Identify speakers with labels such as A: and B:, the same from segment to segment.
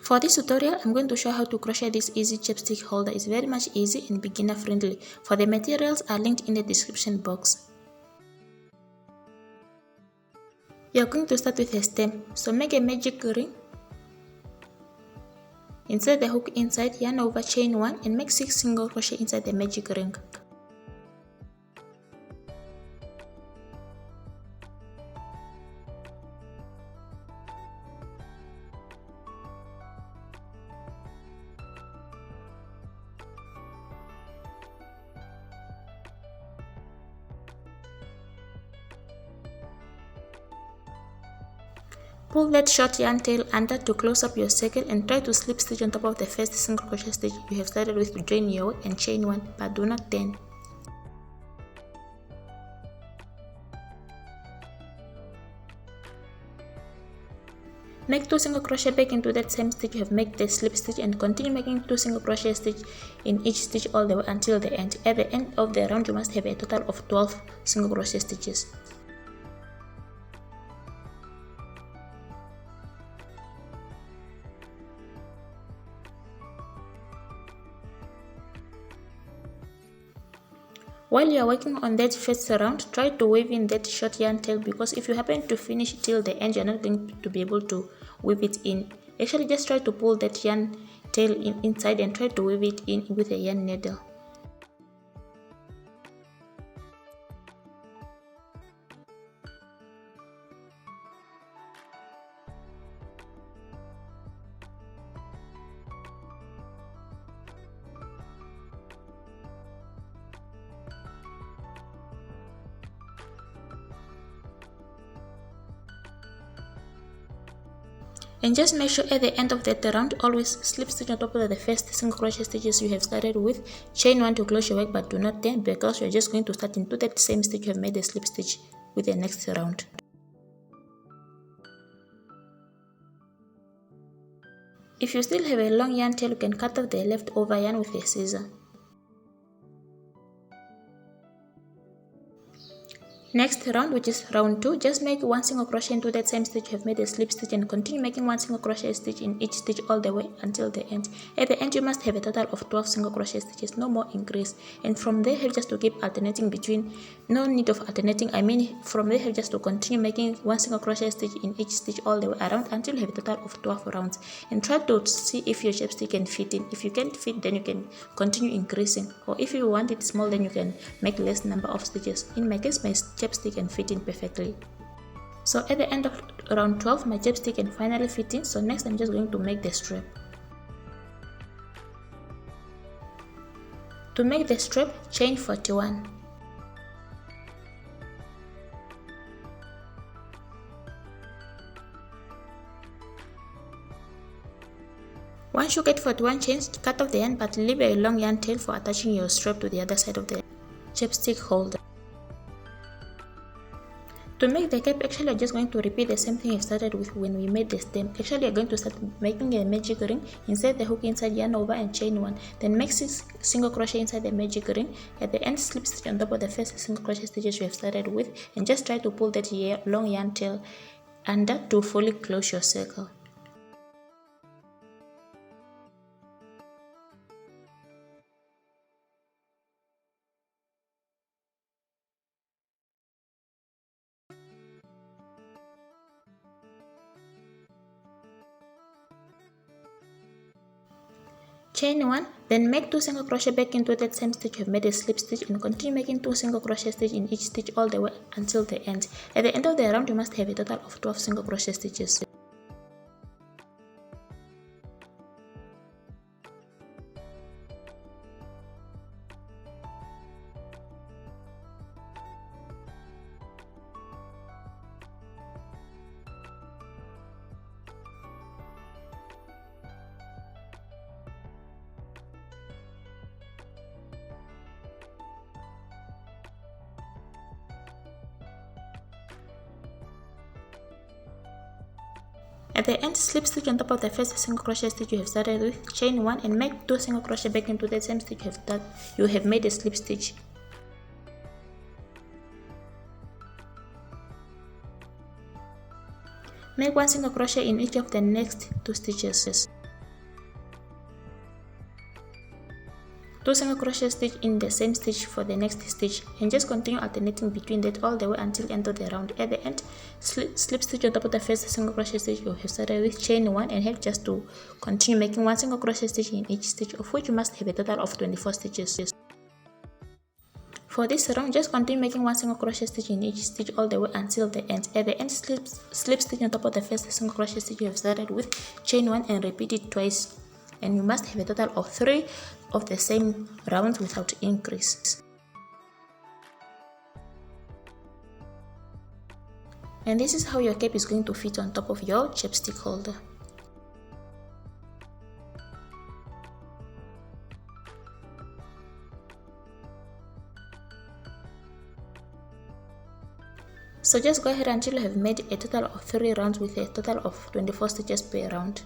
A: For this tutorial, I'm going to show how to crochet this easy chapstick holder. It's very much easy and beginner friendly. For the materials are linked in the description box. You're going to start with a stem, so make a magic ring. Insert the hook inside, yarn over, chain 1 and make 6 single crochet inside the magic ring. Pull that short yarn tail under to close up your circle and try to slip stitch on top of the first single crochet stitch you have started with to join your work and chain 1, but do not turn. Make 2 single crochet back into that same stitch you have made the slip stitch and continue making 2 single crochet stitch in each stitch all the way until the end. At the end of the round you must have a total of 12 single crochet stitches. While you are working on that first round, try to weave in that short yarn tail, because if you happen to finish till the end, you're not going to be able to weave it in. Actually, just try to pull that yarn tail inside and try to weave it in with a yarn needle. And just make sure at the end of that round, always slip stitch on top of the first single crochet stitches you have started with, chain 1 to close your work, but do not turn, because you're just going to start into that same stitch you have made a slip stitch with the next round. If you still have a long yarn tail, you can cut off the leftover yarn with a scissor. Next round, which is round 2, just make 1 single crochet into that same stitch you have made a slip stitch and continue making 1 single crochet stitch in each stitch all the way until the end. At the end you must have a total of 12 single crochet stitches, no more increase. And from there have just to keep alternating between, no need of alternating, I mean from there have just to continue making 1 single crochet stitch in each stitch all the way around until you have a total of 12 rounds. And try to see if your chapstick can fit in. If you can't fit, then you can continue increasing, or if you want it small, then you can make less number of stitches. In my case, my chapstick can fit in perfectly. So at the end of round 12, my chapstick can finally fit in. So next I'm just going to make the strap. To make the strap, chain 41. Once you get 41 chains, cut off the yarn but leave a long yarn tail for attaching your strap to the other side of the chapstick holder. To make the cap, actually I'm just going to repeat the same thing I started with when we made the stem. Actually I'm going to start making a magic ring, insert the hook inside, yarn over and chain 1, then make 6 single crochet inside the magic ring. At the end, slip stitch on top of the first single crochet stitches you have started with and just try to pull that long yarn tail under to fully close your circle. Chain 1, then make 2 single crochet back into that same stitch you have made a slip stitch and continue making 2 single crochet stitch in each stitch all the way until the end. At the end of the round you must have a total of 12 single crochet stitches. At the end, slip stitch on top of the first single crochet stitch you have started with, chain 1 and make 2 single crochet back into the same stitch you have made a slip stitch. Make 1 single crochet in each of the next 2 stitches. 2 single crochet stitch in the same stitch for the next stitch, and just continue alternating between that all the way until end of the round. At the end, slip stitch on top of the first single crochet stitch you have started with, chain 1, and have just to continue making 1 single crochet stitch in each stitch, of which you must have a total of 24 stitches. For this round, just continue making 1 single crochet stitch in each stitch all the way until the end. At the end, slip stitch on top of the first single crochet stitch you have started with, chain 1, and repeat it twice, and you must have a total of 3 of the same rounds without increase. And this is how your cape is going to fit on top of your chapstick holder. So just go ahead until you have made a total of 3 rounds with a total of 24 stitches per round.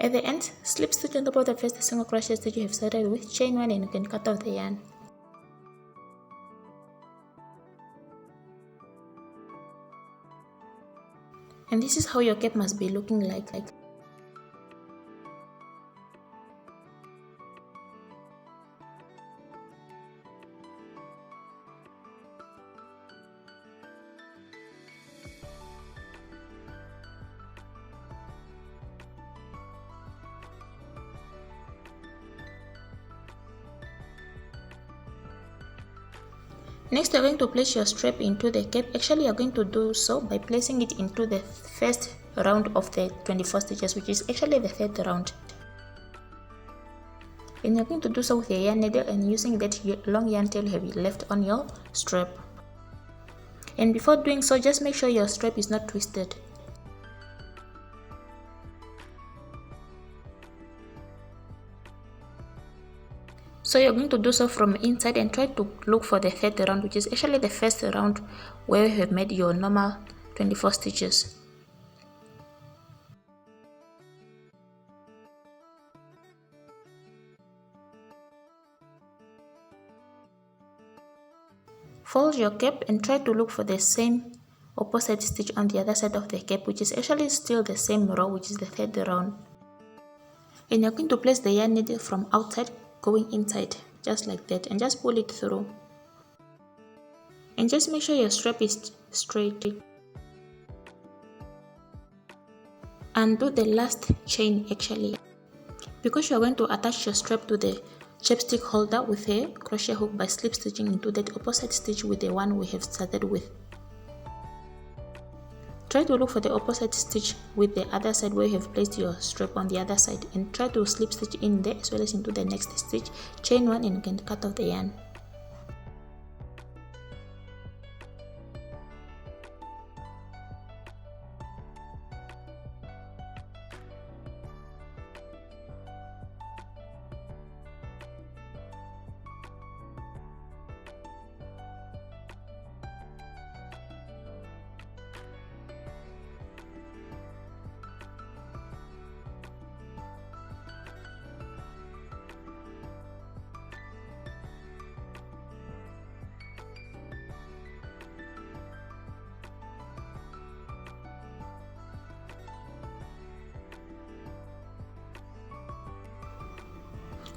A: At the end, slip stitch on top of the first single crochet stitch you have started with, chain 1, and you can cut off the yarn. And this is how your cape must be looking like. Next, you're going to place your strap into the cape. Actually, you're going to do so by placing it into the first round of the 24 stitches, which is actually the third round. And you're going to do so with a yarn needle and using that long yarn tail you have left on your strap. And before doing so, just make sure your strap is not twisted. So you're going to do so from inside and try to look for the third round, which is actually the first round where you have made your normal 24 stitches. Fold your cape and try to look for the same opposite stitch on the other side of the cape, which is actually still the same row, which is the third round. And you're going to place the yarn needle from outside going inside, just like that, and just pull it through. And just make sure your strap is straight. Undo the last chain actually, because you are going to attach your strap to the chapstick holder with a crochet hook by slip stitching into that opposite stitch with the one we have started with. Try to look for the opposite stitch with the other side where you have placed your strap on the other side, and try to slip stitch in there as well as into the next stitch, chain 1, and you can cut off the yarn.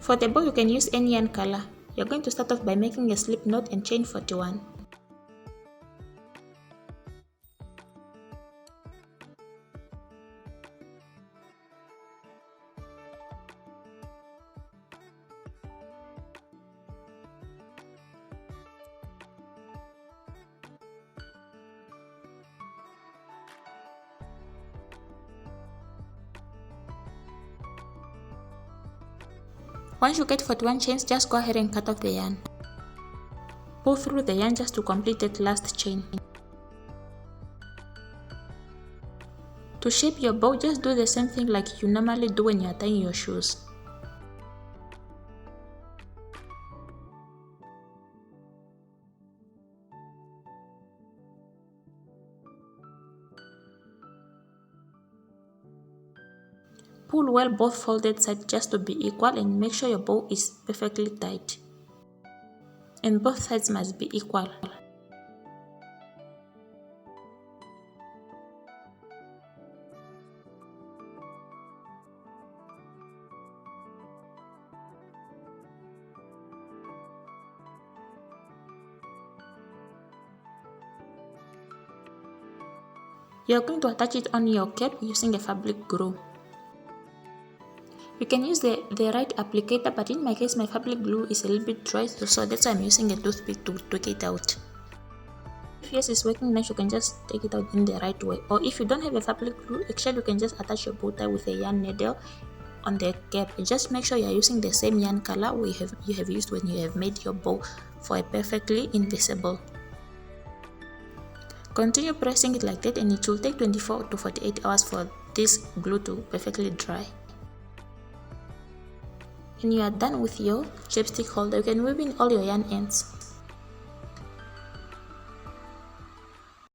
A: For the bow, you can use any yarn color. You're going to start off by making a slip knot and chain 41. Once you get 41 chains, just go ahead and cut off the yarn. Pull through the yarn just to complete that last chain. To shape your bow, just do the same thing like you normally do when you are tying your shoes. Pull well both folded sides just to be equal and make sure your bow is perfectly tight. And both sides must be equal. You are going to attach it on your cap using a fabric glue. You can use the right applicator, but in my case my fabric glue is a little bit dry, so that's why I'm using a toothpick to take it out. If yours is working nice, you can just take it out in the right way. Or if you don't have a fabric glue, actually you can just attach your bow tie with a yarn needle on the cap. Just make sure you are using the same yarn color you have used when you have made your bow for a perfectly invisible. Continue pressing it like that, and it will take 24 to 48 hours for this glue to perfectly dry. When you are done with your chapstick holder, you can weave in all your yarn ends.